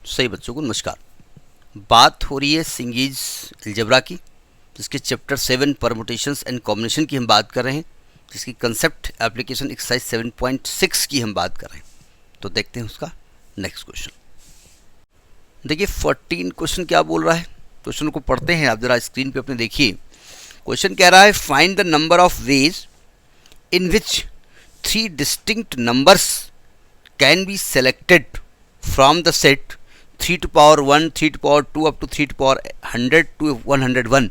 सही बच्चों को नमस्कार। बात हो रही है सिंगीज अलजेब्रा की, जिसके चैप्टर 7 परमुटेशंस एंड कॉम्बिनेशन की हम बात कर रहे हैं, जिसकी कंसेप्ट एप्लीकेशन एक्सरसाइज 7.6 की हम बात कर रहे हैं। तो देखते हैं उसका नेक्स्ट क्वेश्चन। देखिए 14 क्वेश्चन क्या बोल रहा है, क्वेश्चन को पढ़ते हैं आप जरा स्क्रीन पे अपने देखिए। क्वेश्चन कह रहा है find the number of ways in which 3 distinct numbers can be selected from the set 3 to power 1, 3 to power 2 up to 3 to power 100 to 101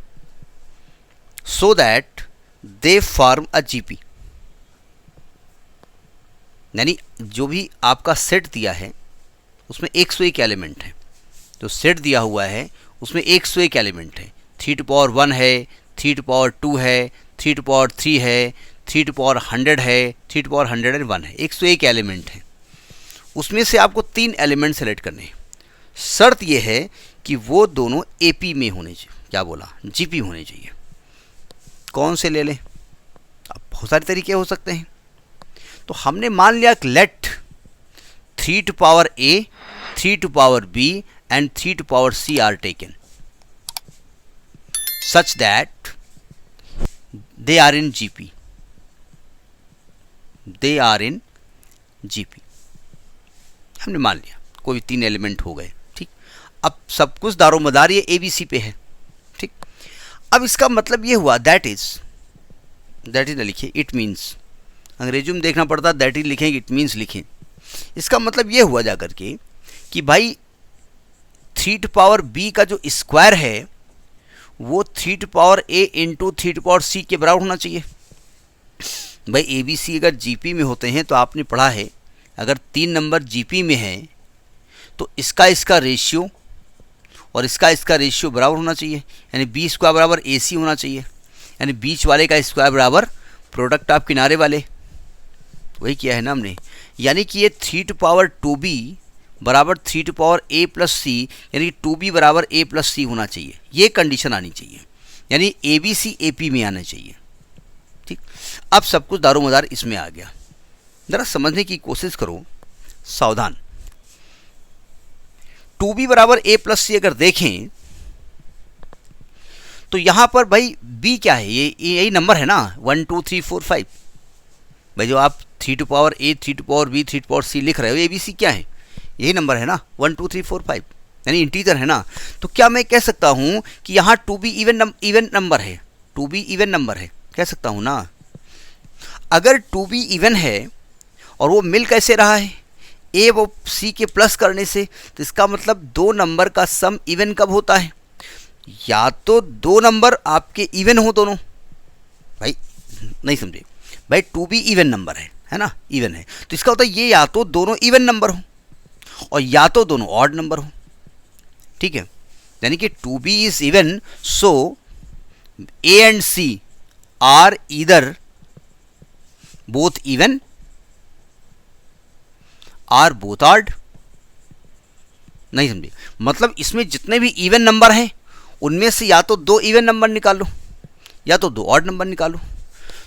so that they form a GP। यानी जो भी आपका set दिया है उसमें 101 element है। जो set दिया हुआ है उसमें 101 एलिमेंट है। 3 to power 1 है, 3 to power 2 है, 3 to power 3 है, 3 to power 100 है, 3 to power 101 है। 101 एलिमेंट है। उसमें से आपको 3 एलिमेंट सेलेक्ट करने हैं। शर्त यह है कि वो दोनों एपी में होने चाहिए। क्या बोला? जीपी होने चाहिए। कौन से ले लें? अब बहुत सारे तरीके हो सकते हैं। तो हमने मान लिया कि late 3 to power a, 3 to power b and 3 to power c are taken such that they are in GP। they are in GP हमने मान लिया, कोई 3 एलिमेंट हो गए। ठीक, अब सब कुछ दारोमदार ये ABC पे है। ठीक, अब इसका मतलब ये हुआ दैट इज ना लिखिए, इट मीन्स। अंग्रेजी में देखना पड़ता, दैट इज लिखें, इट मीन्स लिखें। इसका मतलब ये हुआ जा करके कि भाई 3 to power B का जो स्क्वायर है वो 3 to power A into 3 to power C के बराबर होना चाहिए। भाई ABC अगर GP में होते हैं तो आपने पढ़ा है, अगर 3 नंबर GP में है तो इसका रेशियो और इसका रेशियो बराबर होना चाहिए। यानी B स्क्वायर बराबर AC होना चाहिए। यानी बीच वाले का स्क्वायर बराबर प्रोडक्ट ऑफ किनारे वाले। वही किया है ना हमने। यानी कि ये 3 to power 2B बराबर 3 to power A plus C, यानी कि 2B बराबर A प्लस C होना चाहिए। ये कंडीशन आनी चाहिए। यानी ABC AP में आना चाहिए। ठीक, अब सब कुछ दारोमदार इसमें आ गया। ज़रा समझने की कोशिश करो, सावधान। 2B बराबर A प्लस सी अगर देखें तो यहां पर भाई B क्या है? ये यही नंबर है ना, 1 2 3 4 5। भाई जो आप 3 to power A, 3 to power B, 3 to power C लिख रहे हो, ABC क्या है? यही नंबर है ना, 1 2 3 4 5, यानी इंटीजर है ना। तो क्या मैं कह सकता हूं कि यहाँ 2B इवन नंबर है? 2B इवन नंबर है, कह सकता हूं ना। अगर 2B इवन है और वो मिल कैसे रहा है? ए वो सी के प्लस करने से। तो इसका मतलब 2 नंबर का सम इवन कब होता है? या तो 2 नंबर आपके इवन हो दोनों। भाई नहीं समझे, भाई 2B इवन नंबर है ना, इवन है। तो इसका होता है ये या तो दोनों इवन नंबर हो और या तो दोनों ऑड नंबर हो। ठीक है, यानी कि 2B is even, so A and C or either both even or both odd. नहीं समझे, मतलब इसमें जितने भी इवन नंबर हैं उनमें से या तो 2 इवन नंबर निकालो या तो 2 ऑड नंबर निकालो।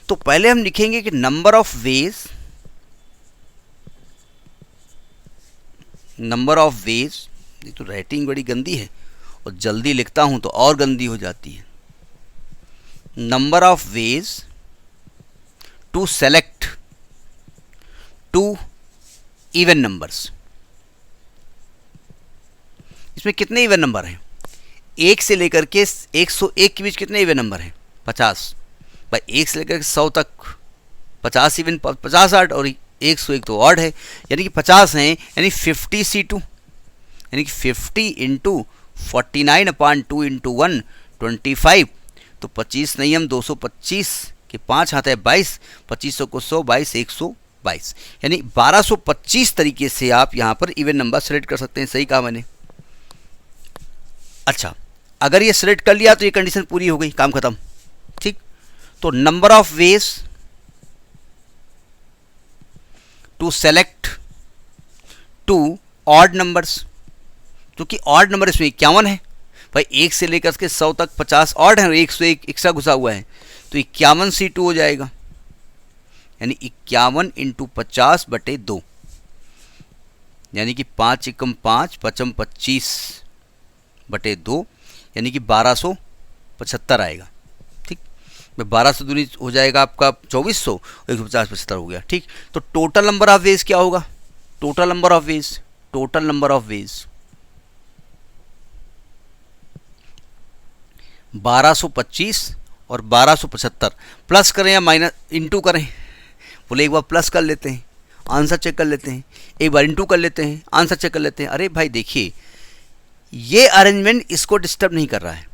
तो पहले हम लिखेंगे कि नंबर ऑफ वेज ये तो राइटिंग बड़ी गंदी है और जल्दी लिखता हूं तो और गंदी हो जाती है। Number of ways to select 2 even numbers. इसमें कितने इवन नंबर हैं? 1 से लेकर के 101 के बीच कितने इवन नंबर हैं? 50। भाई 1 से लेकर के 100 तक 50 इवन, 50 ऑड और 101 तो ऑड है, यानी कि 50 हैं। यानी 50C2, यानी कि 50 इंटू 49/2 इंटू 1 25। तो 25 नहीं, हम 225 के 5 हाथ है 22, 2500 को 100, 22 122, यानी 1225 तरीके से आप यहाँ पर इवन नंबर सेलेक्ट कर सकते हैं। सही कहा मैंने। अच्छा, अगर ये सेलेक्ट कर लिया तो ये कंडीशन पूरी हो गई, काम खत्म। ठीक, तो number of ways to select 2 odd numbers, क्योंकि ऑड नंबर इसमें 51 है। भाई 1 से लेकर के 100 तक 50 ऑड है और 101 एक्स्ट्रा घुसा हुआ है, तो 51C2 हो जाएगा। यानी 51 इंटू 50/2, यानी कि 5 एकम 5 पचम 25/2 यानी कि 1275 आएगा। ठीक, 1200 दूनी हो जाएगा आपका 2400, 150 75 हो गया। ठीक, तो टोटल नंबर ऑफ वेज क्या होगा? टोटल नंबर ऑफ वेज 1225 और 1275 प्लस करें या माइनस इंटू करें? बोले एक बार प्लस कर लेते हैं, आंसर चेक कर लेते हैं, एक बार इंटू कर लेते हैं, आंसर चेक कर लेते हैं। अरे भाई देखिए, ये अरेंजमेंट इसको डिस्टर्ब नहीं कर रहा है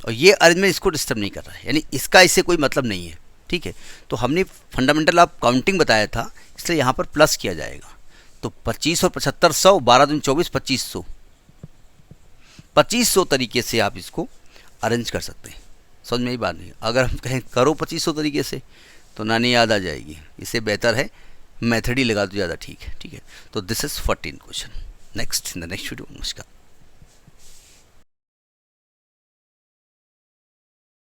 और ये अरेंजमेंट इसको डिस्टर्ब नहीं कर रहा है, यानी इसका इससे कोई मतलब नहीं है। ठीक है, तो हमने फंडामेंटल ऑफ काउंटिंग बताया था, इसलिए यहाँ पर प्लस किया जाएगा। तो 25 और 75 100, 12 दूनी 24, 2500 तरीके से आप इसको अरेंज कर सकते हैं। समझ में ही बात नहीं। अगर हम कहें करो 2500 तरीके से तो नानी याद आ जाएगी, इससे बेहतर है मेथड ही लगा दो ज़्यादा ठीक है। ठीक है, तो this is 14 question. Next in the next video. नमस्कार।